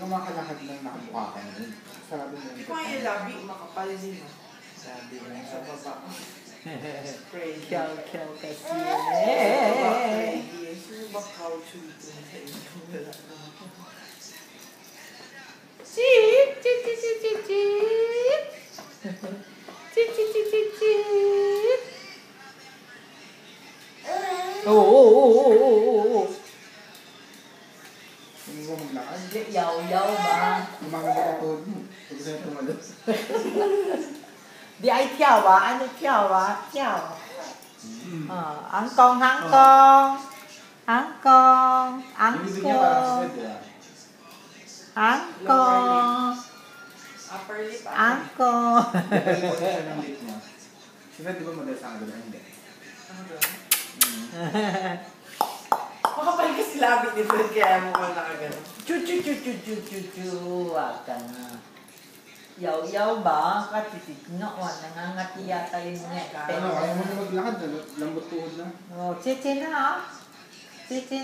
kumakalakad lang nakamukha ka nun. Sarado mo Hindi ko nga yung labi, makapal din ah. Sabi mo Sa baba. Crazy. Kyaw kasi. Crazy. Sino ba couch dito sa inyo? Wala naman. Chip! Chip, chip, chip, chip, chip! Chip, chip, chip, chip, chip! Oo. Hindi mo maglakad. Yaw ba? Gumaganda ka tuhod mo. Huwag sa'yo tumalos. Di ay tiyaw ba? Ano tiyaw ba? Tiyaw. Angkong, hangkong. Angkong. Ibig niya parang sa Angkong. bed, diba? Angkong. Upper lip. Angkong. Ipon siya ng lip niya. Si Fred, di ba model sa akin? Hindi. Ano ba? Makapal kasi labi ni Fred kaya mukhang nakagano. Chu. Wag ka na. Yaw ba? Katitig nga. Nangangati yata yung neck. Ano, kaya mo na maglakad. Lambot tuhod na. Oh, chichi na. Chichi